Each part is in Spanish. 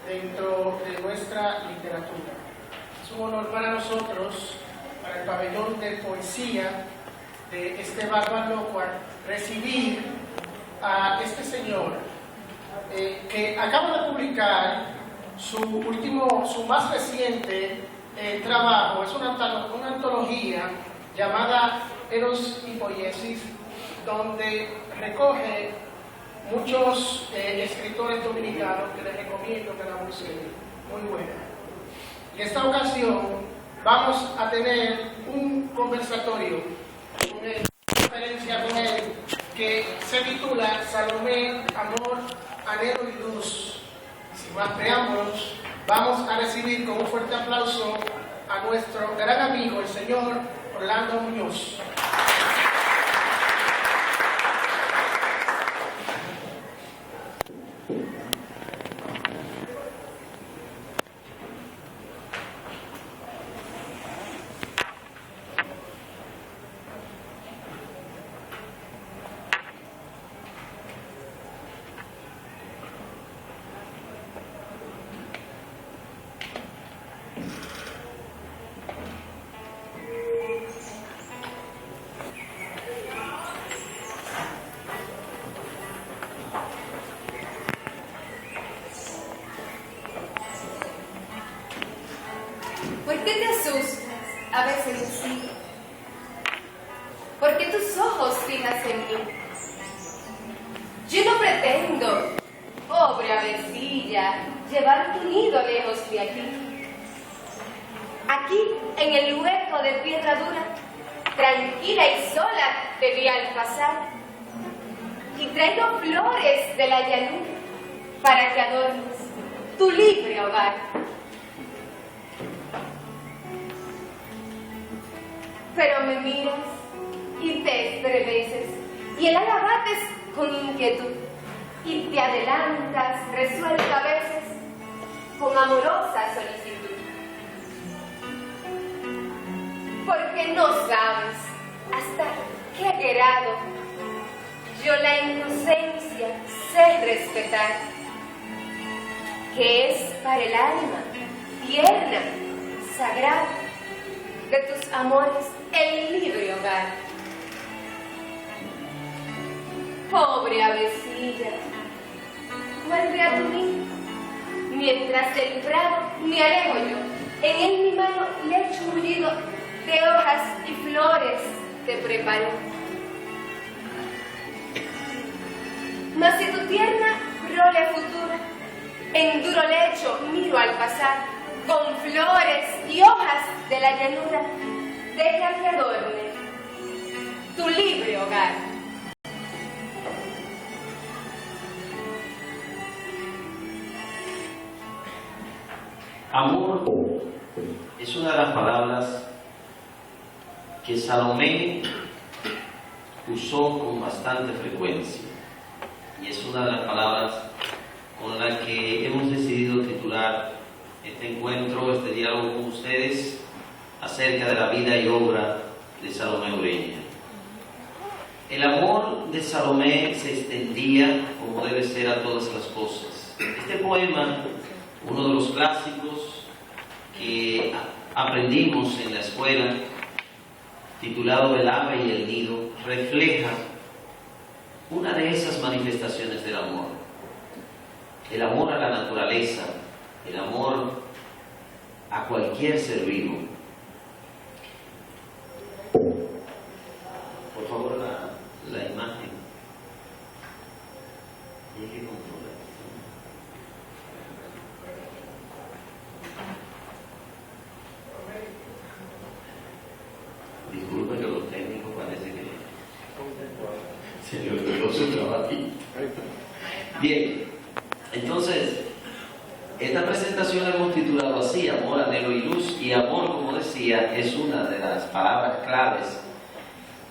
dentro de nuestra literatura. Es un honor para nosotros, para el pabellón de poesía de este Bárbaro Locuar, recibir a este señor que acaba de publicar su más reciente trabajo. Es una antología llamada Eros y Poiesis, donde recoge muchos escritores dominicanos que les recomiendo que la busquen, muy buena. En esta ocasión vamos a tener un conversatorio, una conferencia con él, que se titula Salomé, Amor, Anhelo y Luz. Sin más preámbulos, vamos a recibir con un fuerte aplauso a nuestro gran amigo, el señor Orlando Muñoz. ¿Por qué te asustas? A veces sí. ¿Por qué tus ojos fijas en mí? Yo no pretendo, pobre avecilla, llevar tu nido lejos de aquí. Aquí, en el hueco de piedra dura, tranquila y sola te vi al pasar. Y traigo flores de la llanura para que adornes tu libre hogar. Pero me miras y te estremeces, y el ala bates con inquietud, y te adelantas, resuelta a veces, con amorosa solicitud. Porque no sabes hasta qué grado yo la inocencia sé respetar, que es para el alma tierna, sagrada, de tus amores el libre hogar. Pobre avecilla, vuelve a tu nido, mientras del prado me alejo yo. En él mi mano le echo un mullido de hojas y flores te preparó. Mas si tu tierna prole futura en duro lecho miro al pasar, con flores y hojas de la llanura, deja que adorne tu libre hogar. Amor es una de las palabras que Salomé usó con bastante frecuencia, y es una de las palabras con la que hemos decidido titular este encuentro, este diálogo con ustedes acerca de la vida y obra de Salomé Ureña. El amor de Salomé se extendía, como debe ser, a todas las cosas. Este poema, uno de los clásicos que aprendimos en la escuela, titulado El ave y el nido, refleja una de esas manifestaciones del amor. El amor a la naturaleza, el amor a cualquier ser vivo. Por favor, la imagen. Y hay que controlar. Disculpe que los técnicos parece que se le olvidó su trabajo. Bien, entonces, esta presentación la hemos titulado así: Amor, Anhelo y Luz. Y amor, como decía, es una de las palabras claves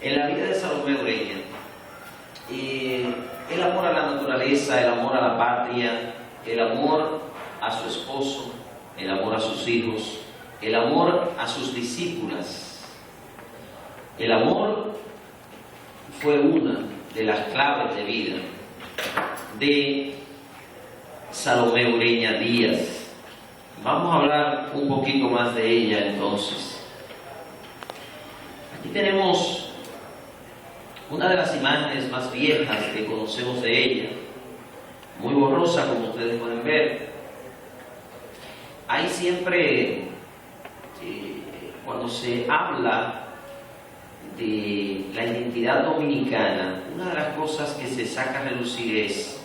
en la vida de Salomé Ureña. El amor a la naturaleza, el amor a la patria, el amor a su esposo, el amor a sus hijos, el amor a sus discípulas. El amor fue una de las claves de vida de Salomé Ureña Díaz. Vamos a hablar un poquito más de ella entonces. Aquí tenemos una de las imágenes más viejas que conocemos de ella, muy borrosa como ustedes pueden ver. Hay siempre, cuando se habla de la identidad dominicana, una de las cosas que se saca a relucir es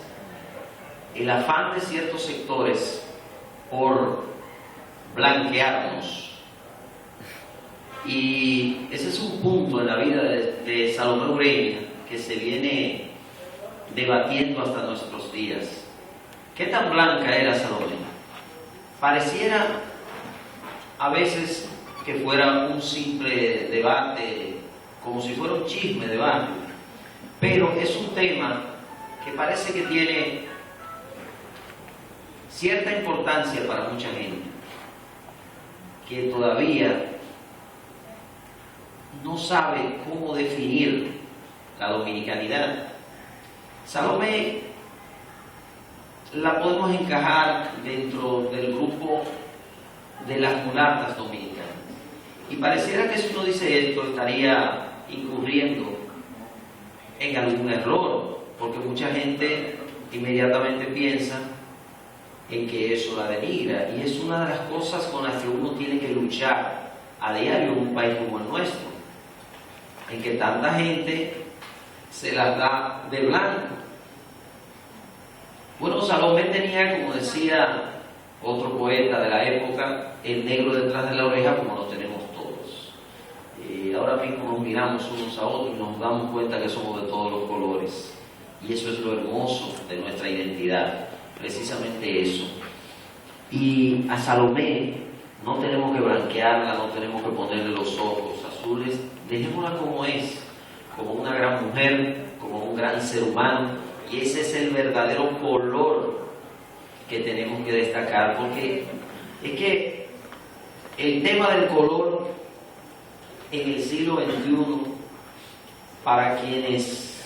el afán de ciertos sectores por blanquearnos. Y ese es un punto en la vida de Salomé Ureña que se viene debatiendo hasta nuestros días. ¿Qué tan blanca era Salomé? Pareciera a veces que fuera un simple debate, como si fuera un chisme de barrio, pero es un tema que parece que tiene cierta importancia para mucha gente, que todavía no sabe cómo definir la dominicanidad. Salomé la podemos encajar dentro del grupo de las mulatas dominicanas. Y pareciera que si uno dice esto estaría incurriendo en algún error, porque mucha gente inmediatamente piensa en que eso la denigra, y es una de las cosas con las que uno tiene que luchar a diario en un país como el nuestro, en que tanta gente se las da de blanco. Bueno, Salomé tenía, como decía otro poeta de la época, el negro detrás de la oreja como lo tenemos todos. Ahora mismo nos miramos unos a otros y nos damos cuenta que somos de todos los colores. Y eso es lo hermoso de nuestra identidad, precisamente eso. Y a Salomé no tenemos que blanquearla, no tenemos que ponerle los ojos azules, dejémosla como es, como una gran mujer, como un gran ser humano. Y ese es el verdadero color que tenemos que destacar, porque es que el tema del color en el siglo XXI, para quienes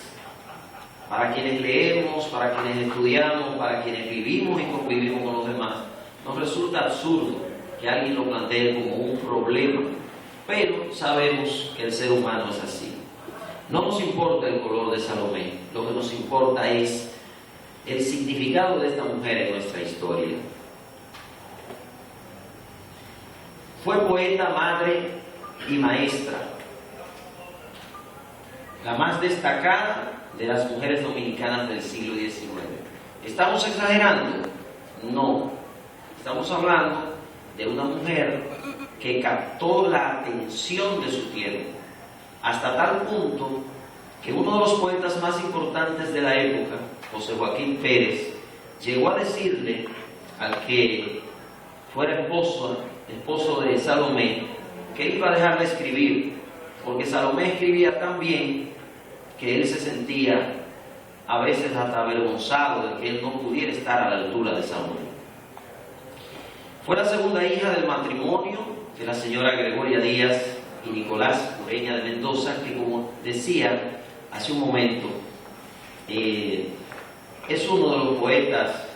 leemos, para quienes estudiamos, para quienes vivimos y convivimos con los demás, nos resulta absurdo que alguien lo plantee como un problema, pero sabemos que el ser humano es así. No nos importa el color de Salomé, lo que nos importa es el significado de esta mujer en nuestra historia. Fue poeta, madre y maestra, la más destacada de las mujeres dominicanas del siglo XIX. ¿Estamos exagerando? No. Estamos hablando de una mujer que captó la atención de su tiempo, hasta tal punto que uno de los poetas más importantes de la época, José Joaquín Pérez, llegó a decirle al que fuera esposo de Salomé, que él iba a dejar de escribir, porque Salomé escribía tan bien que él se sentía a veces hasta avergonzado de que él no pudiera estar a la altura de Salomé. Fue la segunda hija del matrimonio de la señora Gregoria Díaz y Nicolás Ureña de Mendoza, que, como decía hace un momento, es uno de los poetas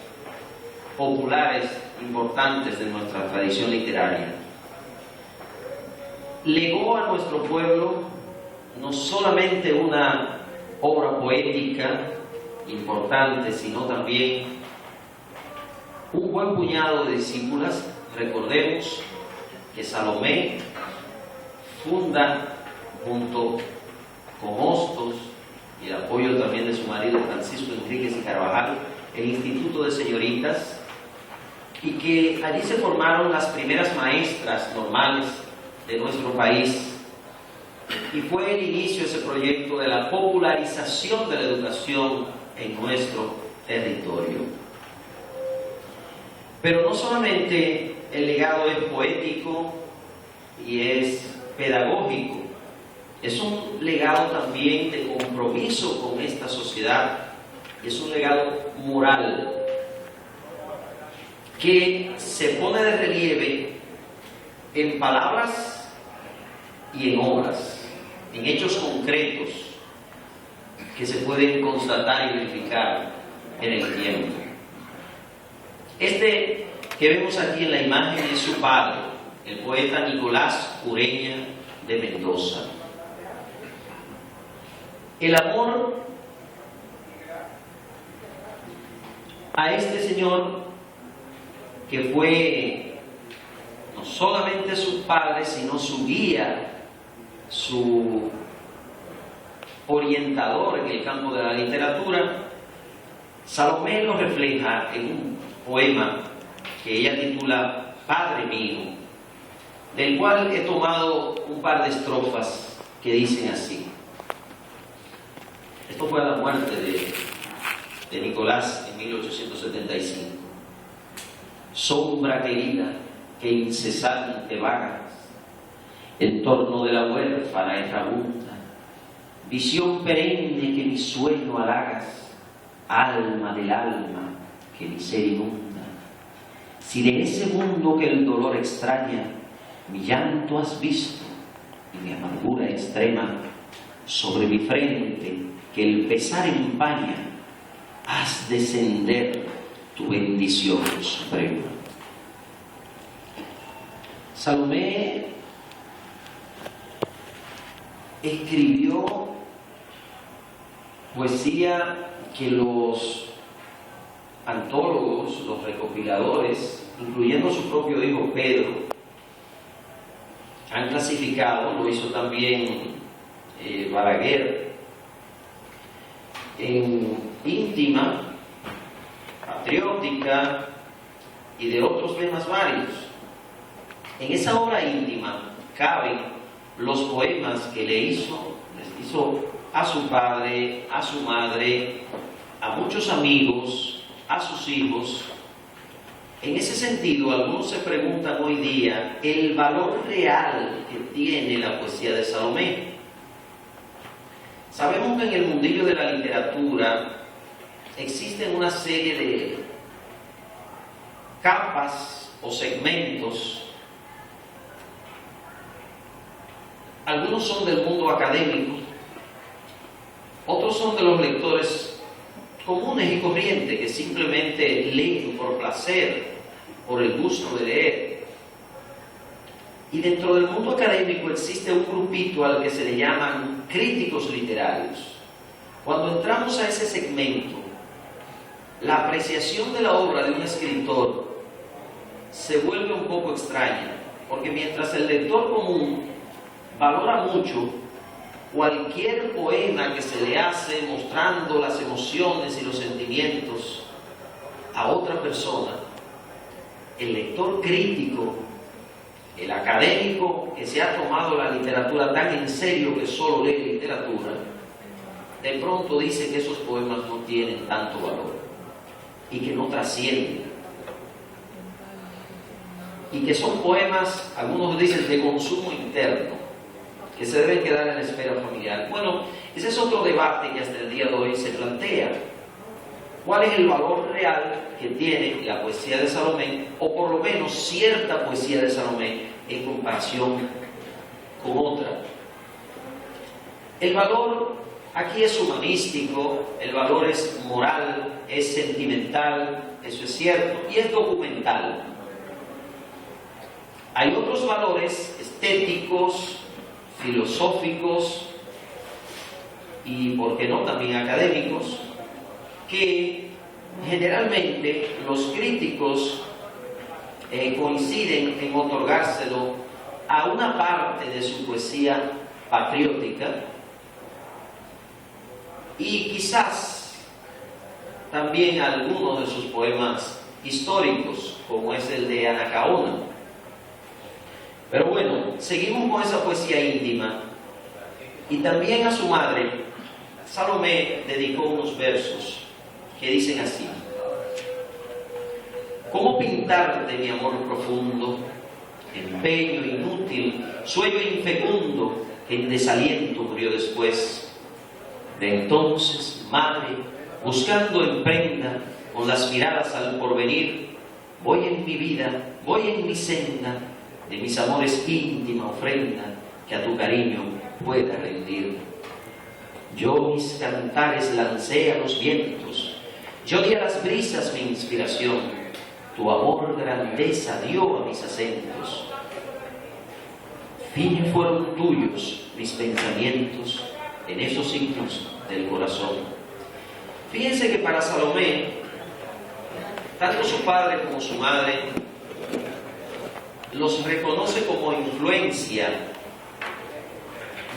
populares importantes de nuestra tradición literaria. Legó a nuestro pueblo no solamente una obra poética importante, sino también un buen puñado de discípulas. Recordemos que Salomé funda, junto con Hostos y el apoyo también de su marido Francisco Enríquez y Carvajal, el Instituto de Señoritas, y que allí se formaron las primeras maestras normales de nuestro país, y fue el inicio de ese proyecto de la popularización de la educación en nuestro territorio. Pero no solamente el legado es poético y es pedagógico, es un legado también de compromiso con esta sociedad, es un legado moral que se pone de relieve en palabras y en obras, en hechos concretos que se pueden constatar y verificar en el tiempo. Este que vemos aquí en la imagen es su padre, el poeta Nicolás Ureña de Mendoza. El amor a este señor, que fue no solamente su padre, sino su guía, su orientador en el campo de la literatura, Salomé lo refleja en un poema que ella titula Padre mío, del cual he tomado un par de estrofas que dicen así. Esto fue a la muerte de Nicolás en 1875. Sombra querida que incesante vagas en torno de la huérfana errabunda, visión perenne que mi sueño halagas, alma del alma que mi ser inunda. Si de ese mundo que el dolor extraña, mi llanto has visto y mi amargura extrema, sobre mi frente que el pesar empaña, haz descender tu bendición suprema. Salomé escribió poesía que los antólogos, los recopiladores, incluyendo su propio hijo Pedro, han clasificado, lo hizo también Balaguer, en íntima, patriótica y de otros temas varios. En esa obra íntima caben los poemas que les hizo a su padre, a su madre, a muchos amigos, a sus hijos. En ese sentido, algunos se preguntan hoy día el valor real que tiene la poesía de Salomé. Sabemos que en el mundillo de la literatura existen una serie de capas o segmentos. Algunos son del mundo académico, otros son de los lectores comunes y corrientes que simplemente leen por placer, por el gusto de leer. Y dentro del mundo académico existe un grupito al que se le llaman críticos literarios. Cuando entramos a ese segmento, la apreciación de la obra de un escritor se vuelve un poco extraña, porque mientras el lector común valora mucho cualquier poema que se le hace mostrando las emociones y los sentimientos a otra persona, el lector crítico, el académico que se ha tomado la literatura tan en serio que solo lee literatura, de pronto dice que esos poemas no tienen tanto valor y que no trascienden, y que son poemas, algunos dicen, de consumo interno, que se deben quedar en la esfera familiar. Bueno, ese es otro debate que hasta el día de hoy se plantea. ¿Cuál es el valor real que tiene la poesía de Salomé, o por lo menos cierta poesía de Salomé, en comparación con otra? El valor aquí es humanístico, el valor es moral, es sentimental, eso es cierto, y es documental. Hay otros valores estéticos, filosóficos y, por qué no, también académicos, que generalmente los críticos coinciden en otorgárselo a una parte de su poesía patriótica y quizás también a algunos de sus poemas históricos, como es el de Anacaona. Pero bueno, seguimos con esa poesía íntima. Y también a su madre, Salomé dedicó unos versos que dicen así: ¿cómo pintarte mi amor profundo? Empeño inútil, sueño infecundo, que en desaliento murió después. De entonces, madre, buscando en prenda, con las miradas al porvenir, voy en mi vida, voy en mi senda, de mis amores íntima ofrenda, que a tu cariño pueda rendir. Yo mis cantares lancé a los vientos, yo di a las brisas mi inspiración, tu amor grandeza dio a mis acentos. Fin fueron tuyos mis pensamientos en esos signos del corazón. Fíjense que para Salomé, tanto su padre como su madre los reconoce como influencia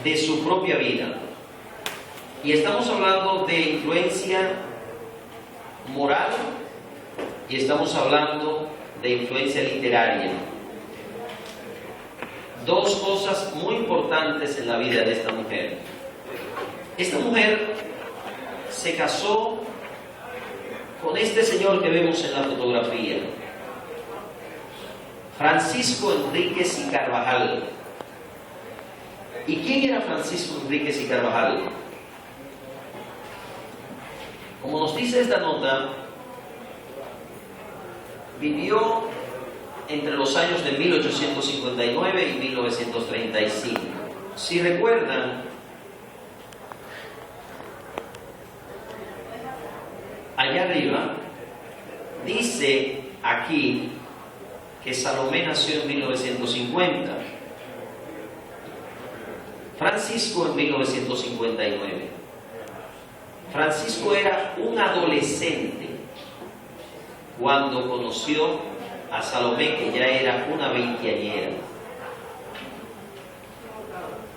de su propia vida. Y estamos hablando de influencia moral y estamos hablando de influencia literaria. Dos cosas muy importantes en la vida de esta mujer. Esta mujer se casó con este señor que vemos en la fotografía, Francisco Enríquez y Carvajal. ¿Y quién era Francisco Enríquez y Carvajal? Como nos dice esta nota, vivió entre los años de 1859 y 1935. Si recuerdan, allá arriba dice aquí que Salomé nació en 1950, Francisco en 1959. Francisco era un adolescente cuando conoció a Salomé, que ya era una veinteañera.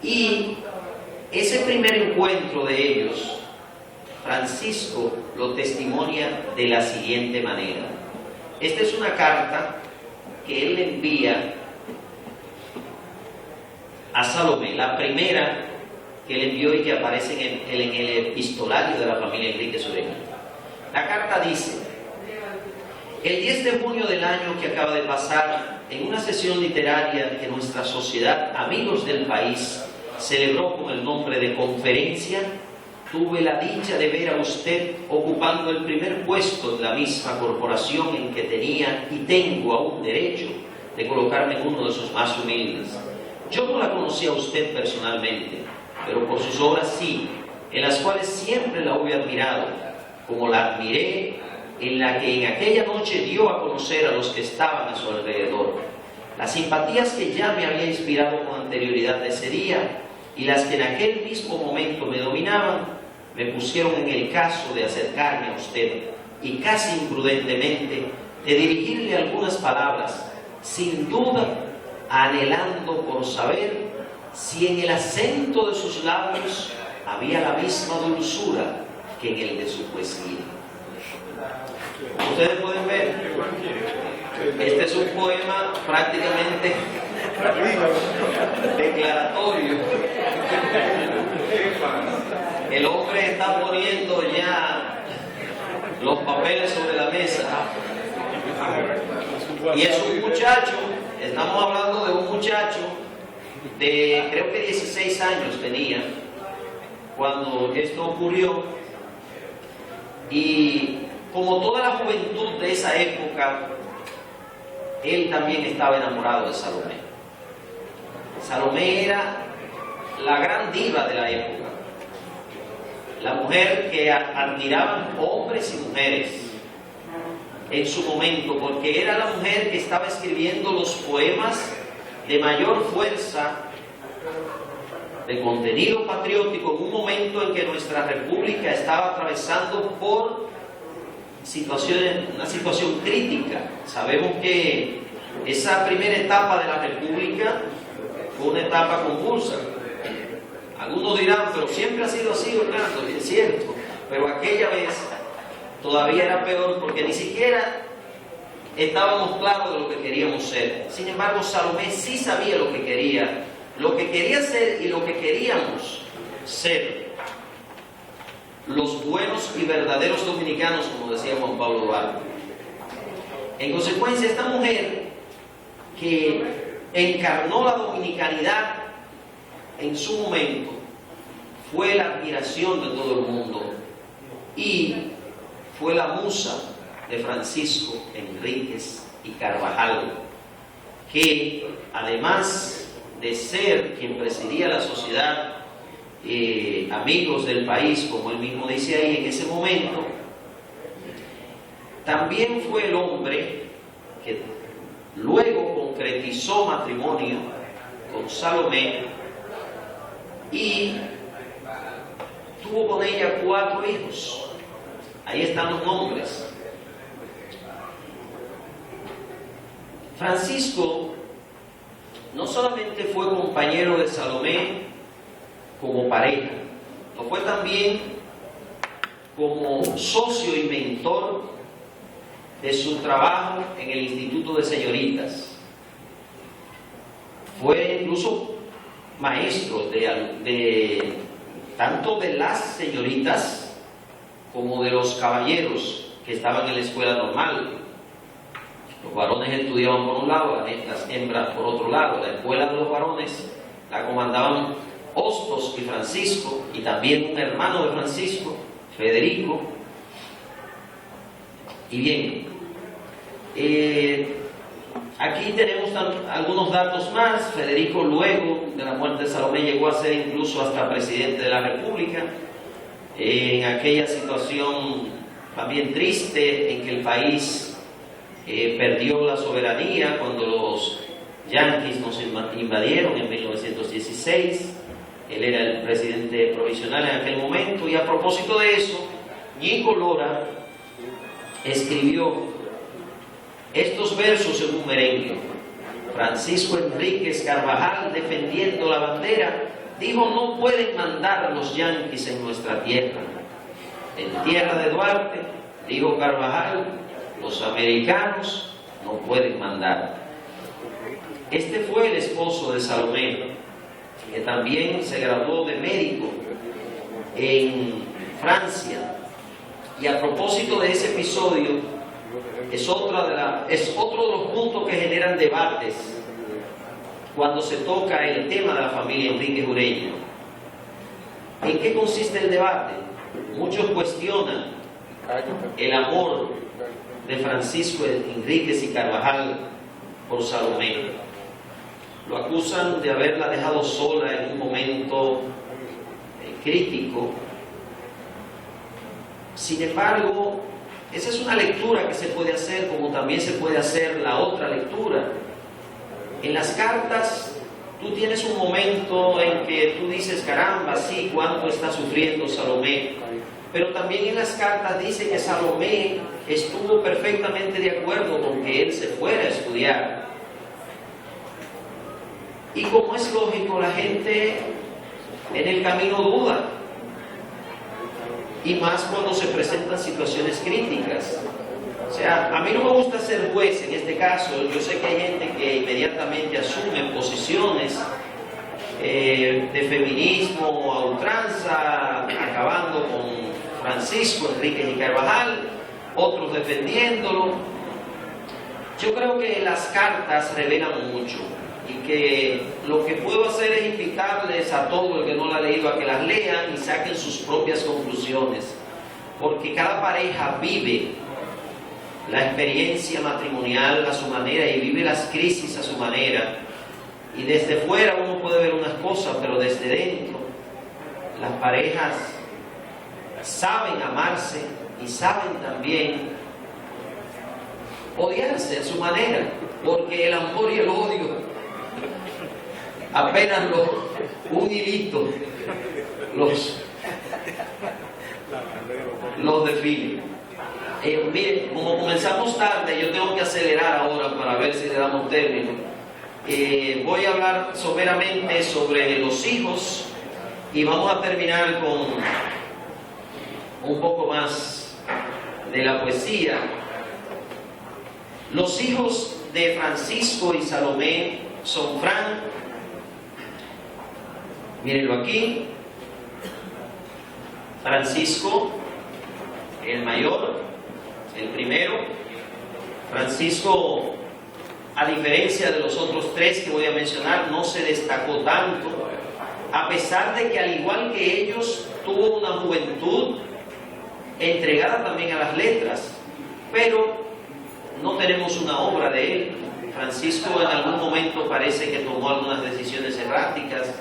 Y ese primer encuentro de ellos, Francisco lo testimonia de la siguiente manera. Esta es una carta que él le envía a Salomé, la primera que le envió y que aparece en el epistolario de la familia Enríquez Ureña. La carta dice: el 10 de junio del año que acaba de pasar, en una sesión literaria que nuestra sociedad Amigos del País celebró con el nombre de Conferencia, tuve la dicha de ver a usted ocupando el primer puesto en la misma corporación en que tenía y tengo aún derecho de colocarme en uno de sus más humildes. Yo no la conocí a usted personalmente, pero por sus obras sí, en las cuales siempre la hube admirado, como la admiré en la que en aquella noche dio a conocer a los que estaban a su alrededor. Las simpatías que ya me había inspirado con anterioridad de ese día y las que en aquel mismo momento me dominaban, me pusieron en el caso de acercarme a usted y casi imprudentemente de dirigirle algunas palabras, sin duda anhelando por saber si en el acento de sus labios había la misma dulzura que en el de su poesía. Ustedes pueden ver, este es un poema prácticamente declaratorio. El hombre está poniendo ya los papeles sobre la mesa y es un muchacho, estamos hablando de un muchacho de creo que 16 años tenía cuando esto ocurrió, y como toda la juventud de esa época, él también estaba enamorado de Salomé. Salomé era la gran diva de la época, la mujer que admiraban hombres y mujeres en su momento, porque era la mujer que estaba escribiendo los poemas de mayor fuerza, de contenido patriótico, en un momento en que nuestra república estaba atravesando por una situación crítica. Sabemos que esa primera etapa de la república fue una etapa convulsa. Algunos dirán, pero siempre ha sido así, Orlando, y es cierto, pero aquella vez todavía era peor, porque ni siquiera estábamos claros de lo que queríamos ser. Sin embargo, Salomé sí sabía lo que quería ser y lo que queríamos ser los buenos y verdaderos dominicanos, como decía Juan Pablo Duarte. En consecuencia, esta mujer que encarnó la dominicanidad en su momento fue la admiración de todo el mundo y fue la musa de Francisco Enríquez y Carvajal, que además de ser quien presidía la sociedad Amigos del País, como él mismo dice ahí en ese momento, también fue el hombre que luego concretizó matrimonio con Salomé y tuvo con ella 4 hijos. Ahí están los nombres. Francisco no solamente fue compañero de Salomé como pareja, lo fue también como socio y mentor de su trabajo en el Instituto de Señoritas. Fue incluso maestro tanto de las señoritas como de los caballeros que estaban en la escuela normal. Los varones estudiaban por un lado, las hembras por otro lado. La escuela de los varones la comandaban Hostos y Francisco, y también un hermano de Francisco, Federico. Y bien, aquí tenemos algunos datos más. Federico, luego de la muerte de Salomé, llegó a ser incluso hasta presidente de la República, en aquella situación también triste en que el país perdió la soberanía cuando los yanquis nos invadieron en 1916. Él era el presidente provisional en aquel momento, y a propósito de eso, Ñigo Lora escribió estos versos en un merengue. Francisco Enríquez Carvajal, defendiendo la bandera, dijo: no pueden mandar los yanquis en nuestra tierra. En tierra de Duarte, dijo Carvajal, los americanos no pueden mandar. Este fue el esposo de Salomé, que también se graduó de médico en Francia. Y a propósito de ese episodio, es otro de los puntos que generan debates cuando se toca el tema de la familia Enríquez Ureña. ¿En qué consiste el debate? Muchos cuestionan el amor de Francisco Enríquez y Carvajal por Salomé. Lo acusan de haberla dejado sola en un momento crítico. Sin embargo, esa es una lectura que se puede hacer, como también se puede hacer la otra lectura. En las cartas, tú tienes un momento en que tú dices: caramba, sí, cuánto está sufriendo Salomé. Pero también en las cartas dice que Salomé estuvo perfectamente de acuerdo con que él se fuera a estudiar. Y como es lógico, la gente en el camino duda, y más cuando se presentan situaciones críticas. O sea, a mí no me gusta ser juez en este caso. Yo sé que hay gente que inmediatamente asume posiciones de feminismo a ultranza, acabando con Francisco Enríquez y Carvajal, otros defendiéndolo. Yo creo que las cartas revelan mucho, y que lo que puedo hacer es invitarles a todo el que no la ha leído a que las lean y saquen sus propias conclusiones, porque cada pareja vive la experiencia matrimonial a su manera y vive las crisis a su manera, y desde fuera uno puede ver unas cosas, pero desde dentro las parejas saben amarse y saben también odiarse a su manera, porque el amor y el odio apenas un hilito los define. Miren, como comenzamos tarde, yo tengo que acelerar ahora para ver si le damos término. Voy a hablar someramente sobre los hijos, y vamos a terminar con un poco más de la poesía. Los hijos de Francisco y Salomé son Fran, mírenlo aquí, Francisco, el mayor, el primero. Francisco, a diferencia de los otros 3 que voy a mencionar, no se destacó tanto, a pesar de que, al igual que ellos, tuvo una juventud entregada también a las letras, pero no tenemos una obra de él. Francisco en algún momento parece que tomó algunas decisiones erráticas,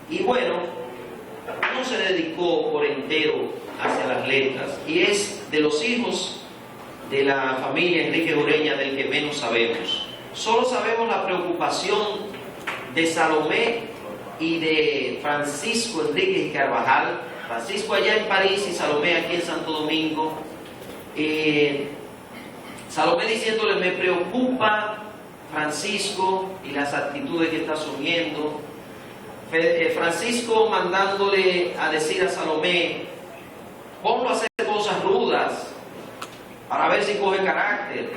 y bueno, no se dedicó por entero hacia las letras. Y es de los hijos de la familia Enríquez Ureña del que menos sabemos. Solo sabemos la preocupación de Salomé y de Francisco Enríquez y Carvajal, Francisco allá en París y Salomé aquí en Santo Domingo. Salomé diciéndole: me preocupa Francisco y las actitudes que está asumiendo. Francisco mandándole a decir a Salomé: ponlo a hacer cosas rudas para ver si coge carácter,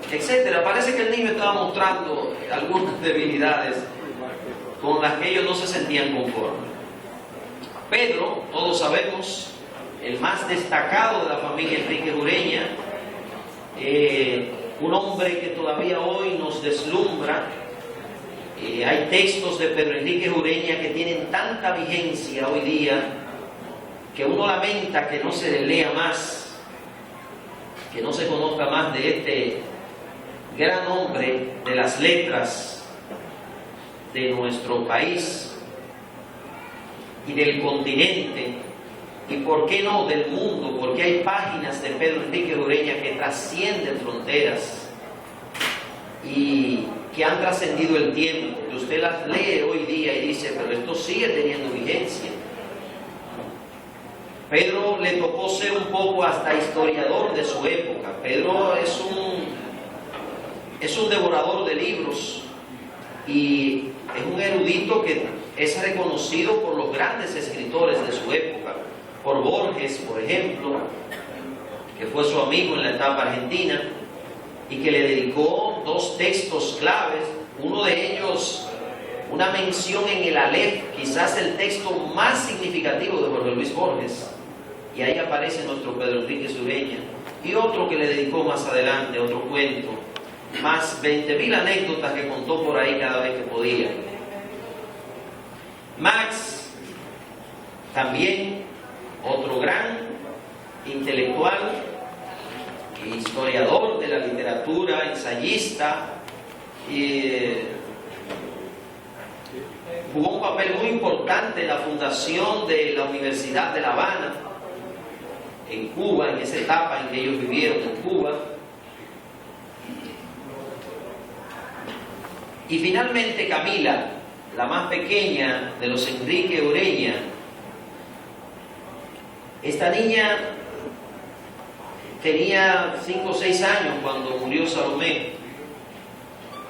etcétera. Parece que el niño estaba mostrando algunas debilidades con las que ellos no se sentían conformes. Pedro, todos sabemos, el más destacado de la familia Enríquez Ureña, un hombre que todavía hoy nos deslumbra. Hay textos de Pedro Enríquez Ureña que tienen tanta vigencia hoy día que uno lamenta que no se le lea más, que no se conozca más de este gran hombre de las letras de nuestro país y del continente, y por qué no del mundo, porque hay páginas de Pedro Enríquez Ureña que trascienden fronteras y que han trascendido el tiempo, que usted las lee hoy día y dice: pero esto sigue teniendo vigencia. Pedro le tocó ser un poco hasta historiador de su época. Pedro es un devorador de libros y es un erudito que es reconocido por los grandes escritores de su época, por Borges, por ejemplo, que fue su amigo en la etapa argentina y que le dedicó 2 textos claves, uno de ellos una mención en el Aleph, quizás el texto más significativo de Jorge Luis Borges, y ahí aparece nuestro Pedro Enríquez Ureña, y otro que le dedicó más adelante, otro cuento, más 20.000 anécdotas que contó por ahí cada vez que podía. Marx, también otro gran intelectual, historiador de la literatura, ensayista, jugó un papel muy importante en la fundación de la Universidad de La Habana, en Cuba, en esa etapa en que ellos vivieron en Cuba. Y finalmente Camila, la más pequeña de los Enríquez Ureña. Esta niña tenía 5 o 6 años cuando murió Salomé,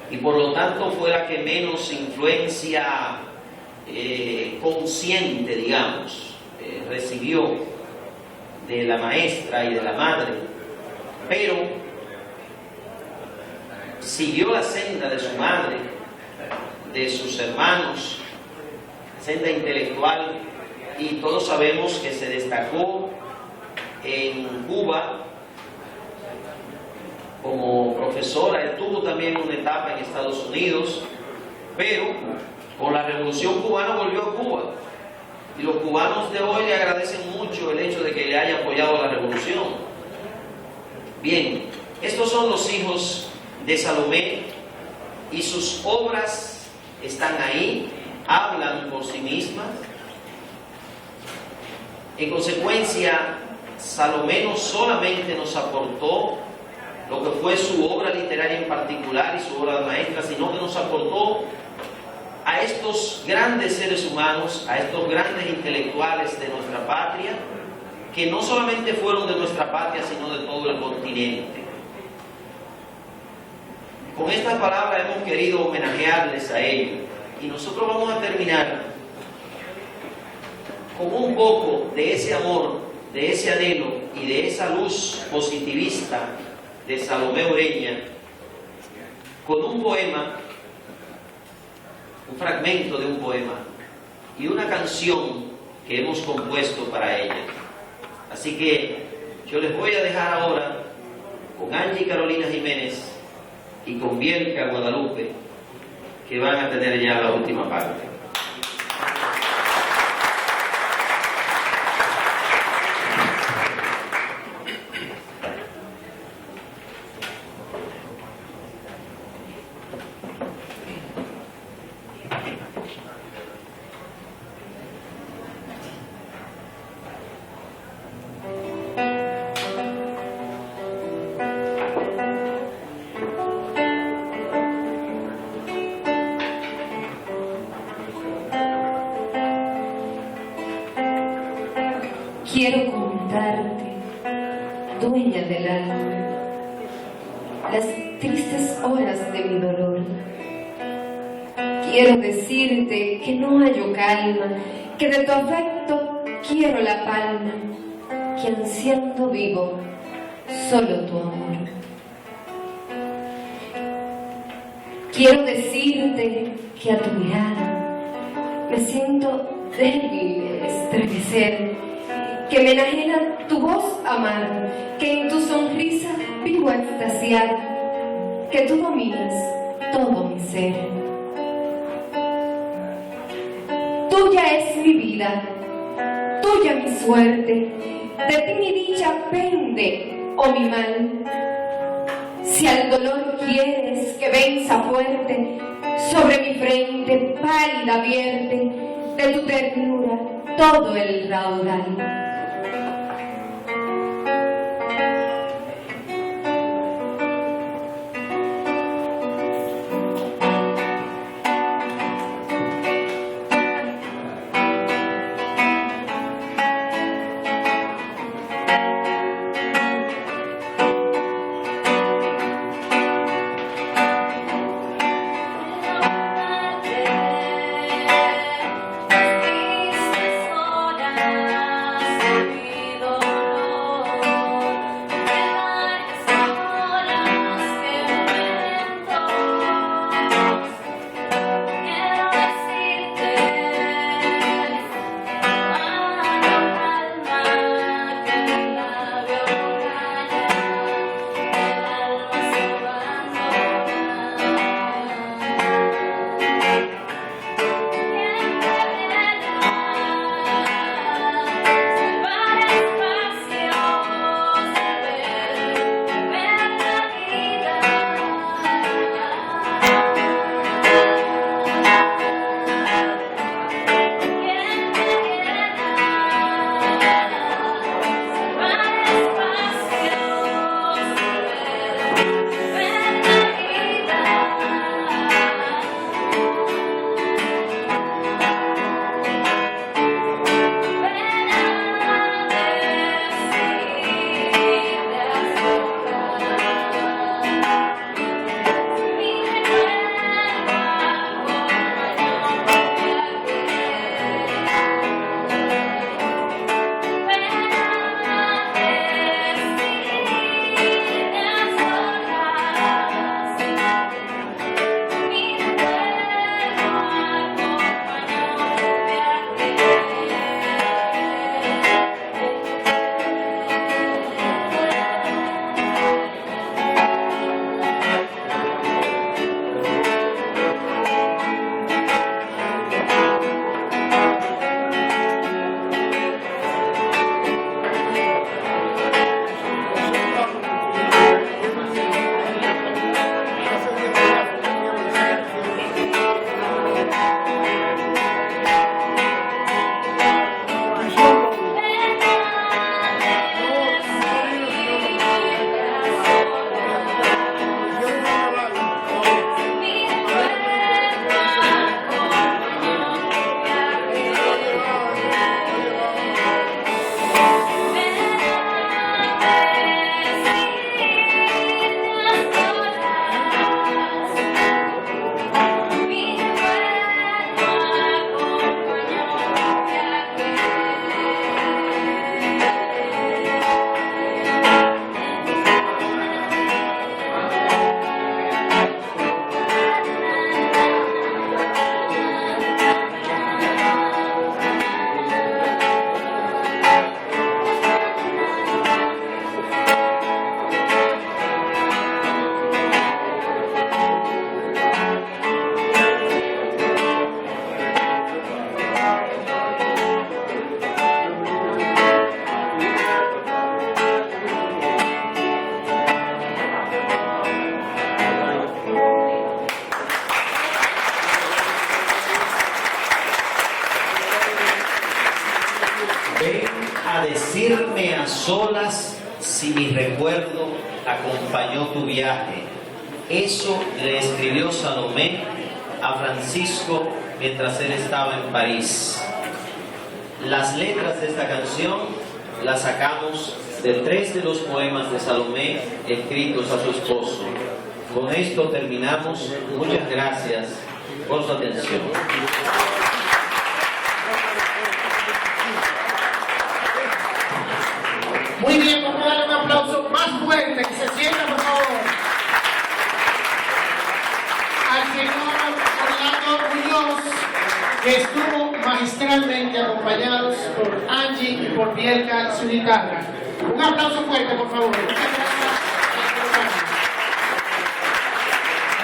y por lo tanto fue la que menos influencia consciente, digamos, recibió de la maestra y de la madre, pero siguió la senda de su madre, de sus hermanos, senda intelectual, y todos sabemos que se destacó en Cuba como profesora. Él tuvo también una etapa en Estados Unidos, pero con la Revolución Cubana volvió a Cuba, y los cubanos de hoy le agradecen mucho el hecho de que le haya apoyado la revolución. Bien, estos son los hijos de Salomé, y sus obras están ahí, hablan por sí mismas. En consecuencia, Salomé no solamente nos aportó lo que fue su obra literaria en particular y su obra maestra, sino que nos aportó a estos grandes seres humanos, a estos grandes intelectuales de nuestra patria, que no solamente fueron de nuestra patria, sino de todo el continente. Con estas palabras hemos querido homenajearles a ellos, y nosotros vamos a terminar con un poco de ese amor, de ese anhelo y de esa luz positivista de Salomé Ureña, con un poema, un fragmento de un poema y una canción que hemos compuesto para ella. Así que yo les voy a dejar ahora con Angie Carolina Jiménez y con Bielka Guadalupe, que van a tener ya la última parte. quiero contarte, dueña del alma, las tristes horas de mi dolor. Quiero decirte que no hallo calma, que de tu afecto quiero la palma, que ansiando vivo solo tu amor. Quiero decirte que a tu mirada me siento débil estremecer, que me enajena tu voz amar, que en tu sonrisa vivo extasiar, que tú dominas todo mi ser. Tuya es mi vida, tuya mi suerte, de ti mi dicha pende o mi mal. Si al dolor quieres que venza fuerte, sobre mi frente pálida vierte de tu ternura todo el raudal. a decirme a solas si mi recuerdo acompañó tu viaje. Eso le escribió Salomé a Francisco mientras él estaba en París. Las letras de esta canción la sacamos de 3 de los poemas de Salomé escritos a su esposo. Con esto terminamos. Muchas gracias por su atención. Muy bien, vamos a darle un aplauso más fuerte, que se sienta por favor, al señor Orlando Muñoz, que estuvo magistralmente acompañados por Angie y por Bielka, su guitarra. Un aplauso fuerte, por favor. Muchas gracias.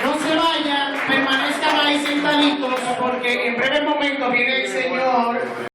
No se vayan, permanezcan ahí sentaditos, porque en breve momento viene el señor